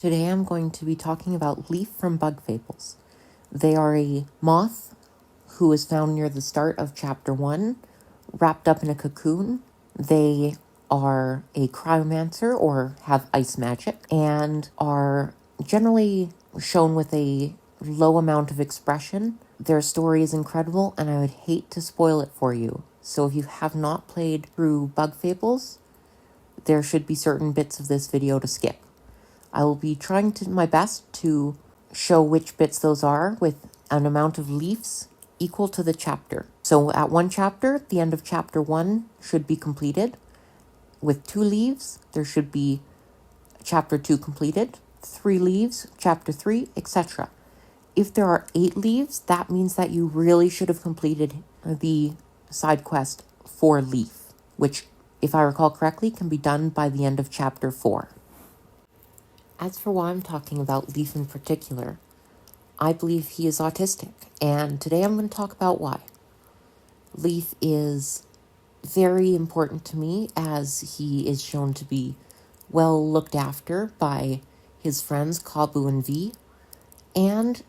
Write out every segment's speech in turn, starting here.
Today I'm going to be talking about Leaf from Bug Fables. They are a moth who is found near the start of Chapter 1, wrapped up in a cocoon. They are a cryomancer or have ice magic and are generally shown with a low amount of expression. Their story is incredible and I would hate to spoil it for you. So if you have not played through Bug Fables, there should be certain bits of this video to skip. I will be trying my best to show which bits those are with an amount of leaves equal to the chapter. So at one chapter, the end of chapter 1 should be completed. With 2 leaves, there should be chapter 2 completed, 3 leaves, chapter 3, etc. If there are 8 leaves, that means that you really should have completed the side quest for Leaf, which, if I recall correctly, can be done by the end of chapter 4. As for why I'm talking about Leaf in particular, I believe he is autistic, and today I'm going to talk about why. Leaf is very important to me as he is shown to be well looked after by his friends Kabu and V, and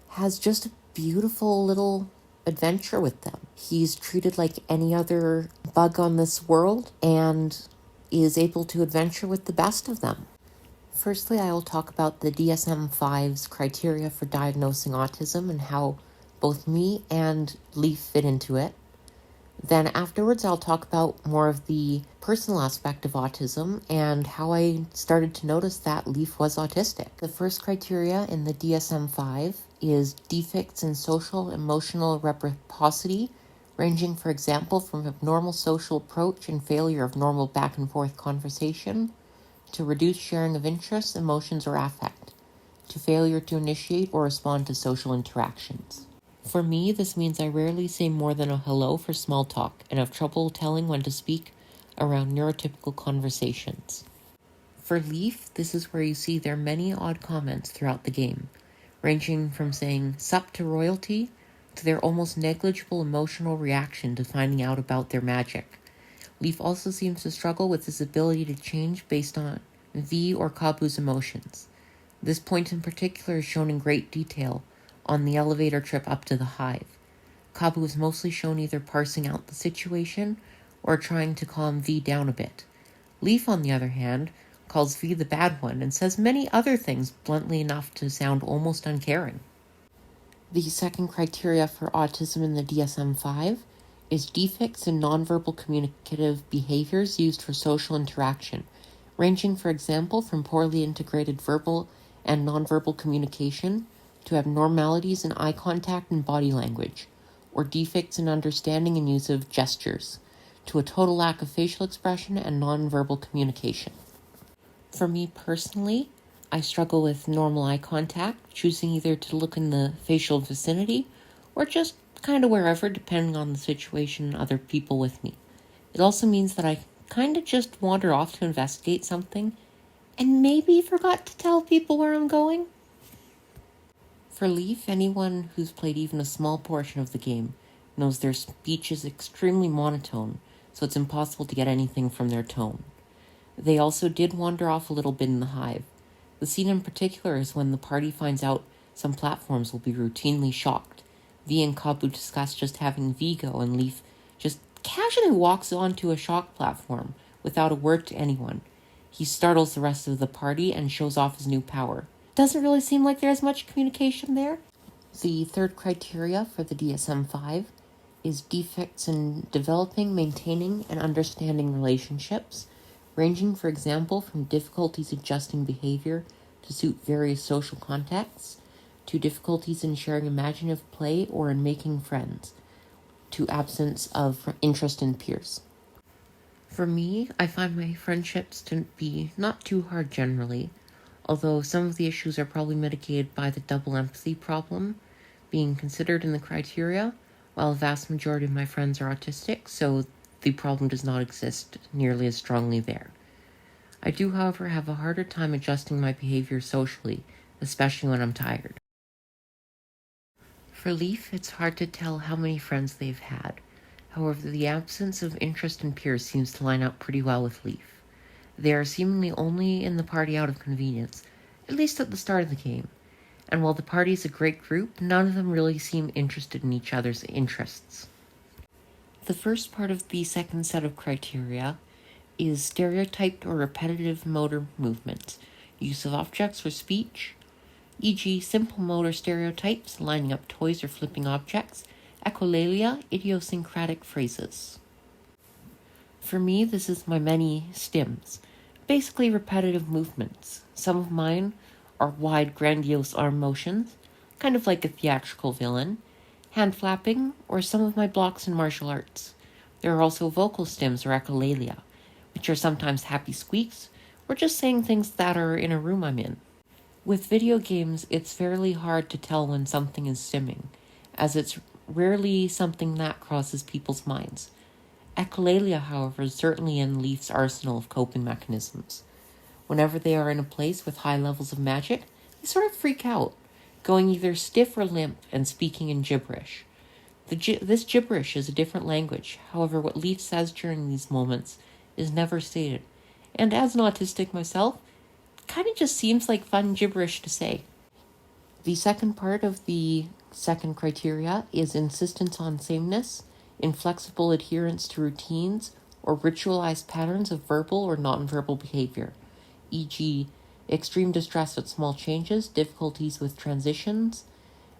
has just a beautiful little adventure with them. He's treated like any other bug on this world and is able to adventure with the best of them. Firstly, I will talk about the DSM-5's criteria for diagnosing autism and how both me and Leaf fit into it. Then afterwards, I'll talk about more of the personal aspect of autism and how I started to notice that Leaf was autistic. The first criteria in the DSM-5 is defects in social emotional reciprocity, ranging, for example, from abnormal social approach and failure of normal back and forth conversation, to reduced sharing of interests, emotions, or affect, to failure to initiate or respond to social interactions. For me, this means I rarely say more than a hello for small talk and have trouble telling when to speak around neurotypical conversations. For Leaf, this is where you see their many odd comments throughout the game, ranging from saying sup to royalty to their almost negligible emotional reaction to finding out about their magic. Leaf also seems to struggle with his ability to change based on V or Kabu's emotions. This point in particular is shown in great detail on the elevator trip up to the hive. Kabu is mostly shown either parsing out the situation or trying to calm V down a bit. Leaf, on the other hand, calls V the bad one and says many other things bluntly enough to sound almost uncaring. The second criteria for autism in the DSM-5 is defects in nonverbal communicative behaviors used for social interaction, ranging, for example, from poorly integrated verbal and nonverbal communication to abnormalities in eye contact and body language, or defects in understanding and use of gestures, to a total lack of facial expression and nonverbal communication. For me personally, I struggle with normal eye contact, choosing either to look in the facial vicinity or just kind of wherever, depending on the situation and other people with me. It also means that I kind of just wander off to investigate something and maybe forgot to tell people where I'm going. For Leaf, anyone who's played even a small portion of the game knows their speech is extremely monotone, so it's impossible to get anything from their tone. They also did wander off a little bit in the hive. The scene in particular is when the party finds out some platforms will be routinely shocked. V and Kabu discuss just having V go, and Leaf just casually walks onto a shock platform without a word to anyone. He startles the rest of the party and shows off his new power. Doesn't really seem like there's much communication there. The third criteria for the DSM-5 is defects in developing, maintaining, and understanding relationships, ranging, for example, from difficulties adjusting behavior to suit various social contexts, to difficulties in sharing imaginative play or in making friends, to absence of interest in peers. For me, I find my friendships to be not too hard generally, although some of the issues are probably mitigated by the double empathy problem being considered in the criteria, while a vast majority of my friends are autistic, so the problem does not exist nearly as strongly there. I do, however, have a harder time adjusting my behavior socially, especially when I'm tired. For Leaf, it's hard to tell how many friends they've had. However, the absence of interest in peers seems to line up pretty well with Leaf. They are seemingly only in the party out of convenience, at least at the start of the game. And while the party is a great group, none of them really seem interested in each other's interests. The first part of the second set of criteria is stereotyped or repetitive motor movements, use of objects or speech, e.g. simple motor stereotypes, lining up toys or flipping objects, echolalia, idiosyncratic phrases. For me, this is my many stims, basically repetitive movements. Some of mine are wide, grandiose arm motions, kind of like a theatrical villain, hand flapping, or some of my blocks in martial arts. There are also vocal stims or echolalia, which are sometimes happy squeaks, or just saying things that are in a room I'm in. With video games, it's fairly hard to tell when something is stimming, as it's rarely something that crosses people's minds. Echolalia, however, is certainly in Leaf's arsenal of coping mechanisms. Whenever they are in a place with high levels of magic, they sort of freak out, going either stiff or limp and speaking in gibberish. This gibberish is a different language, however what Leaf says during these moments is never stated, and as an autistic myself, kind of just seems like fun gibberish to say. The second part of the second criteria is insistence on sameness, inflexible adherence to routines, or ritualized patterns of verbal or nonverbal behavior, e.g., extreme distress at small changes, difficulties with transitions,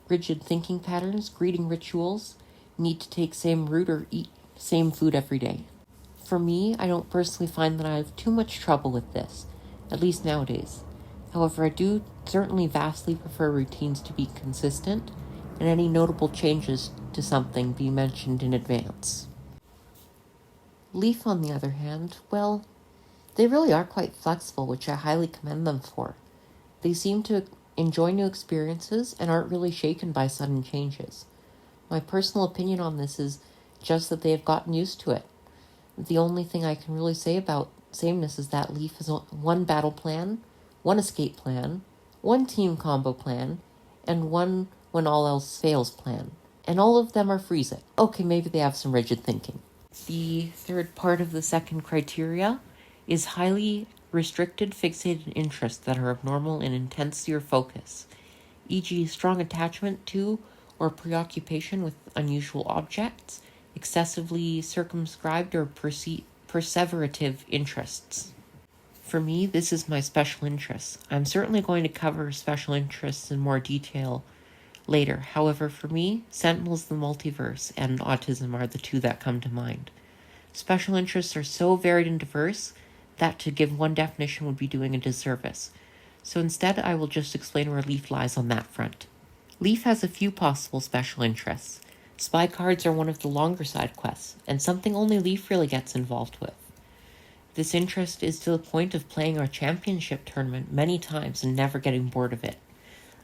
rigid thinking patterns, greeting rituals, need to take same route or eat same food every day. For me, I don't personally find that I have too much trouble with this, at least nowadays. However, I do certainly vastly prefer routines to be consistent, and any notable changes to something be mentioned in advance. Leaf, on the other hand, well, they really are quite flexible, which I highly commend them for. They seem to enjoy new experiences and aren't really shaken by sudden changes. My personal opinion on this is just that they have gotten used to it. The only thing I can really say about sameness is that Leaf has one battle plan, one escape plan, one team combo plan, and one when all else fails plan. And all of them are freeze it. Okay, maybe they have some rigid thinking. The third part of the second criteria is highly restricted fixated interests that are abnormal in intensity or focus, e.g. strong attachment to or preoccupation with unusual objects, excessively circumscribed or perseverative interests. For me, this is my special interests. I'm certainly going to cover special interests in more detail later. However, for me, Sentinels, the Multiverse, and autism are the two that come to mind. Special interests are so varied and diverse that to give one definition would be doing a disservice. So instead, I will just explain where Leaf lies on that front. Leaf has a few possible special interests. Spy cards are one of the longer side quests, and something only Leaf really gets involved with. This interest is to the point of playing our championship tournament many times and never getting bored of it.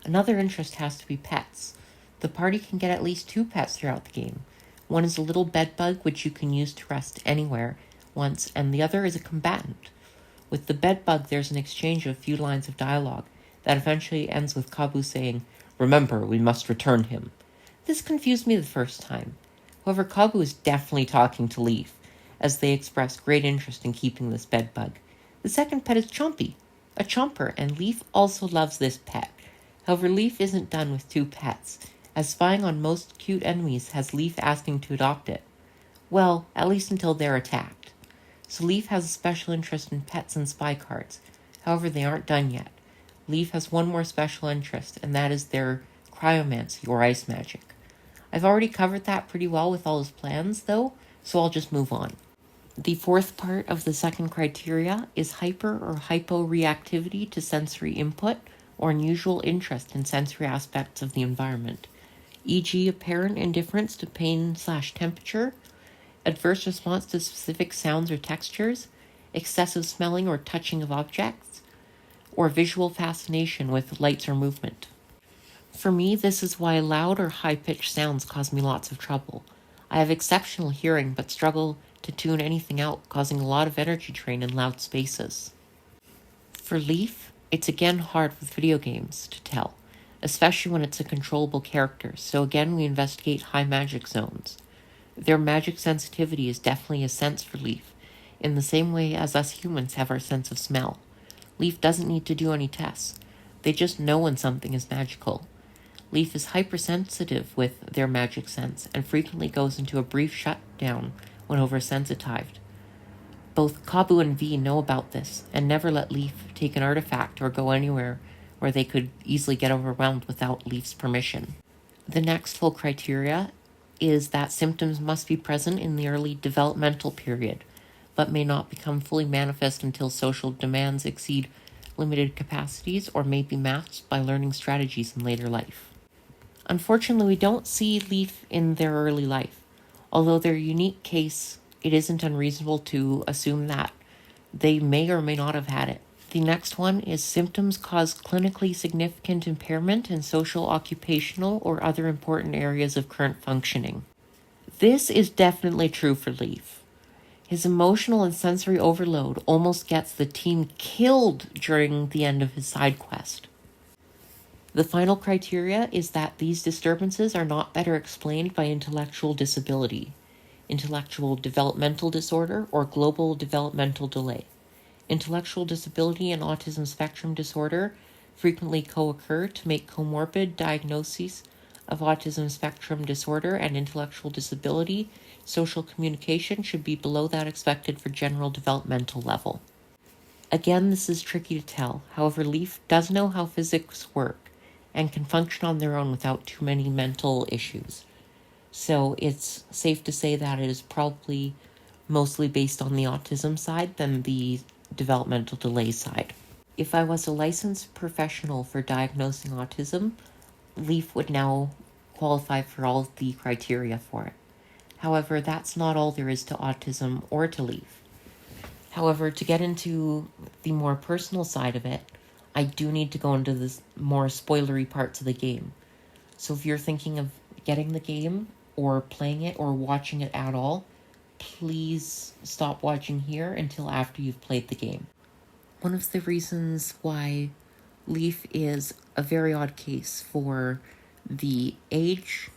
Another interest has to be pets. The party can get at least 2 pets throughout the game. One is a little bed bug which you can use to rest anywhere once, and the other is a combatant. With the bed bug, there's an exchange of a few lines of dialogue that eventually ends with Kabu saying, "Remember, we must return him." This confused me the first time. However, Kabu is definitely talking to Leaf, as they express great interest in keeping this bed bug. The second pet is Chompy, a chomper, and Leaf also loves this pet. However, Leaf isn't done with 2 pets, as spying on most cute enemies has Leaf asking to adopt it. Well, at least until they're attacked. So Leaf has a special interest in pets and spy cards. However, they aren't done yet. Leaf has one more special interest, and that is their cryomancy or ice magic. I've already covered that pretty well with all his plans, though, so I'll just move on. The fourth part of the second criteria is hyper or hyporeactivity to sensory input or unusual interest in sensory aspects of the environment, e.g. apparent indifference to pain/temperature, adverse response to specific sounds or textures, excessive smelling or touching of objects, or visual fascination with lights or movement. For me, this is why loud or high-pitched sounds cause me lots of trouble. I have exceptional hearing but struggle to tune anything out, causing a lot of energy drain in loud spaces. For Leaf, it's again hard with video games to tell, especially when it's a controllable character, so again we investigate high magic zones. Their magic sensitivity is definitely a sense for Leaf, in the same way as us humans have our sense of smell. Leaf doesn't need to do any tests, They just know when something is magical. Leaf is hypersensitive with their magic sense and frequently goes into a brief shutdown when oversensitized. Both Kabu and V know about this and never let Leaf take an artifact or go anywhere where they could easily get overwhelmed without Leaf's permission. The next full criteria is that symptoms must be present in the early developmental period, but may not become fully manifest until social demands exceed limited capacities or may be masked by learning strategies in later life. Unfortunately, we don't see Leaf in their early life. Although their unique case, it isn't unreasonable to assume that they may or may not have had it. The next one is symptoms cause clinically significant impairment in social, occupational, or other important areas of current functioning. This is definitely true for Leaf. His emotional and sensory overload almost gets the team killed during the end of his side quest. The final criteria is that these disturbances are not better explained by intellectual disability, intellectual developmental disorder, or global developmental delay. Intellectual disability and autism spectrum disorder frequently co-occur to make comorbid diagnoses of autism spectrum disorder and intellectual disability. Social communication should be below that expected for general developmental level. Again, this is tricky to tell. However, Leaf does know how physics work and can function on their own without too many mental issues. So it's safe to say that it is probably mostly based on the autism side than the developmental delay side. If I was a licensed professional for diagnosing autism, Leaf would now qualify for all the criteria for it. However, that's not all there is to autism or to Leaf. However, to get into the more personal side of it, I do need to go into the more spoilery parts of the game. So if you're thinking of getting the game or playing it or watching it at all, please stop watching here until after you've played the game. One of the reasons why Leaf is a very odd case for the age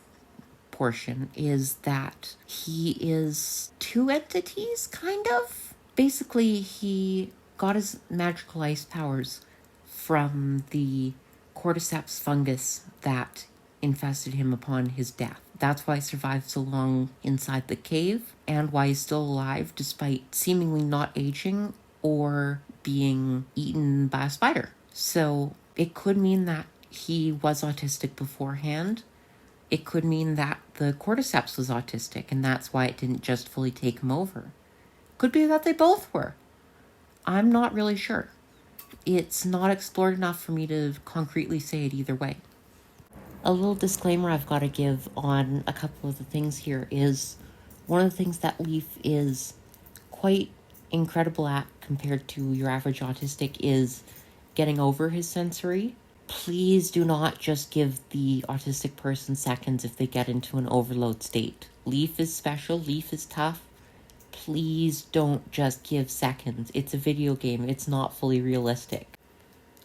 portion is that he is two entities, kind of. Basically, he got his magical ice powers from the cordyceps fungus that infested him upon his death. That's why he survived so long inside the cave and why he's still alive despite seemingly not aging or being eaten by a spider. So it could mean that he was autistic beforehand. It could mean that the cordyceps was autistic and that's why it didn't just fully take him over. Could be that they both were. I'm not really sure. It's not explored enough for me to concretely say it either way. A little disclaimer I've got to give on a couple of the things here is one of the things that Leaf is quite incredible at compared to your average autistic is getting over his sensory. Please do not just give the autistic person seconds if they get into an overload state. Leaf is special. Leaf is tough. Please don't just give seconds. It's a video game. It's not fully realistic.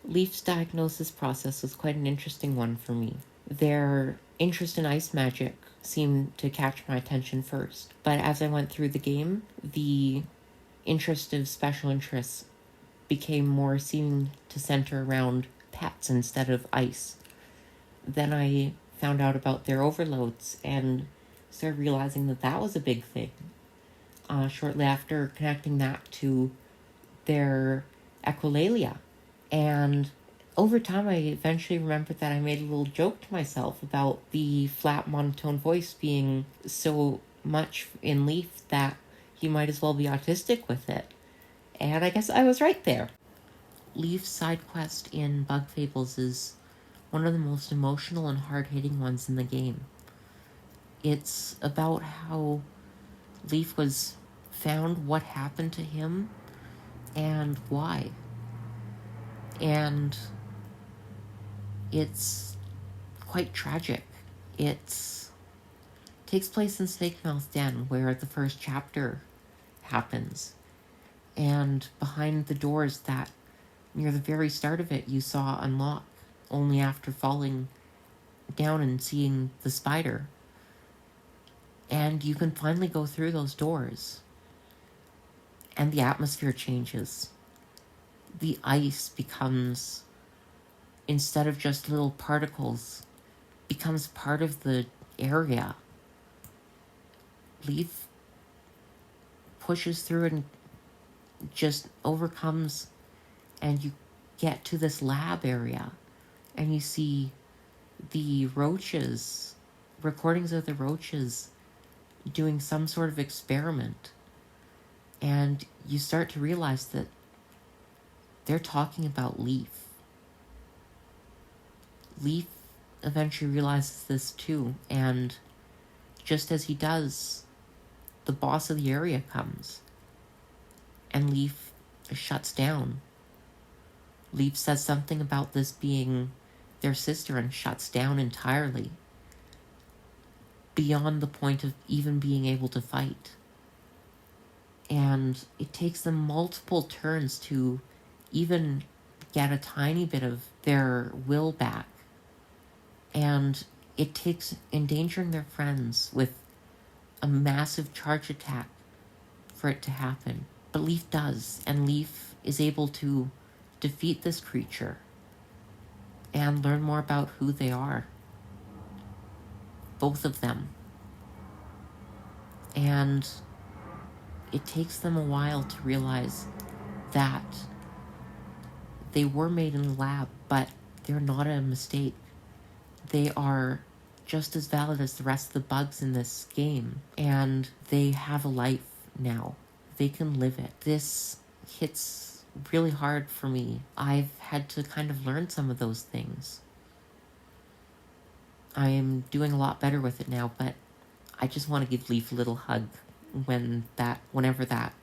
Leaf's diagnosis process was quite an interesting one for me. Their interest in ice magic seemed to catch my attention first. But as I went through the game, the interest of special interests became more seeming to center around pets instead of ice. Then I found out about their overloads and started realizing that that was a big thing. Shortly after connecting that to their echolalia. And over time, I eventually remembered that I made a little joke to myself about the flat monotone voice being so much in Leaf that he might as well be autistic with it. And I guess I was right there. Leaf's side quest in Bug Fables is one of the most emotional and hard-hitting ones in the game. It's about how Leaf was found, what happened to him, and why. And it's quite tragic. It takes place in Snakemouth Den, where the first chapter happens. And behind the doors that, near the very start of it, you saw unlock, only after falling down and seeing the spider. And you can finally go through those doors. And the atmosphere changes. The ice becomes instead of just little particles, becomes part of the area. Leaf pushes through and just overcomes, and you get to this lab area, and you see the roaches, recordings of the roaches doing some sort of experiment. And you start to realize that they're talking about Leaf. Leaf eventually realizes this too, and just as he does, the boss of the area comes, and Leaf shuts down. Leaf says something about this being their sister and shuts down entirely, beyond the point of even being able to fight. And it takes them multiple turns to even get a tiny bit of their will back. And it takes endangering their friends with a massive charge attack for it to happen. But Leaf does, and Leaf is able to defeat this creature and learn more about who they are. Both of them. And it takes them a while to realize that they were made in the lab, but they're not a mistake. They are just as valid as the rest of the bugs in this game, and they have a life now. They can live it. This hits really hard for me. I've had to kind of learn some of those things. I am doing a lot better with it now, but I just want to give Leaf a little hug whenever that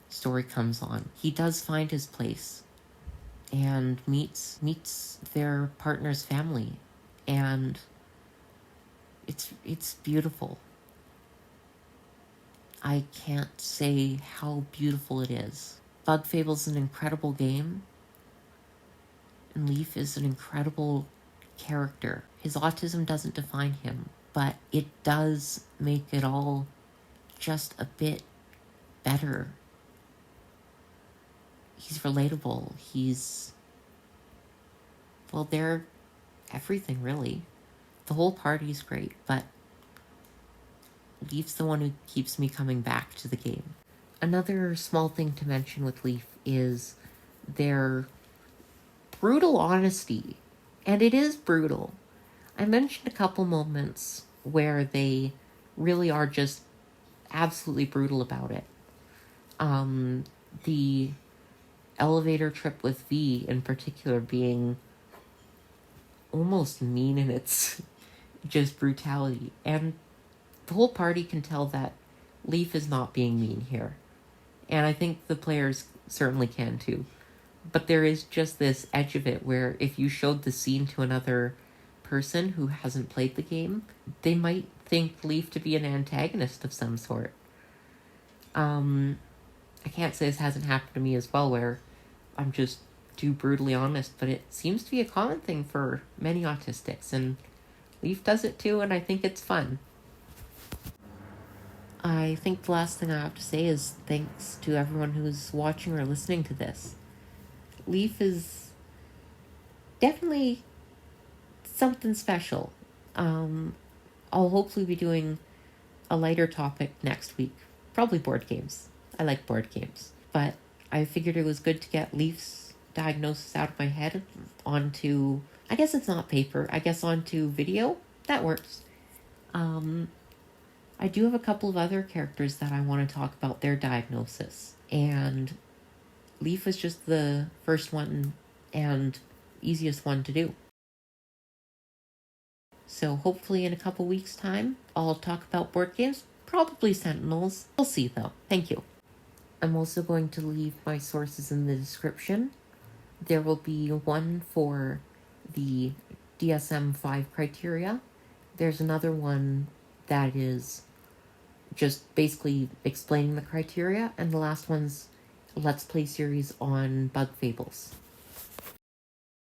story comes on. He does find his place and meets their partner's family, and it's beautiful. I can't say how beautiful it is. Bug Fable's an incredible game, and Leaf is an incredible character. His autism doesn't define him, but it does make it all just a bit better. He's relatable. They're everything, really. The whole party's great, but Leaf's the one who keeps me coming back to the game. Another small thing to mention with Leaf is their brutal honesty. And it is brutal. I mentioned a couple moments where they really are just absolutely brutal about it. The elevator trip with V in particular being almost mean in its just brutality. And the whole party can tell that Leaf is not being mean here. And I think the players certainly can too. But there is just this edge of it where if you showed the scene to another person who hasn't played the game, they might think Leaf to be an antagonist of some sort. I can't say this hasn't happened to me as well, where I'm just too brutally honest, but it seems to be a common thing for many autistics, and Leaf does it too, and I think it's fun. I think the last thing I have to say is thanks to everyone who's watching or listening to this. Leaf is definitely something special. I'll hopefully be doing a lighter topic next week. Probably board games. I like board games. But I figured it was good to get Leaf's diagnosis out of my head onto, I guess it's not paper, I guess onto video. That works. I do have a couple of other characters that I want to talk about their diagnosis. And Leaf was just the first one and easiest one to do. So hopefully in a couple weeks' time, I'll talk about board games, probably Sentinels. We'll see though. Thank you. I'm also going to leave my sources in the description. There will be one for the DSM-5 criteria. There's another one that is just basically explaining the criteria, and the last one's a Let's Play series on Bug Fables.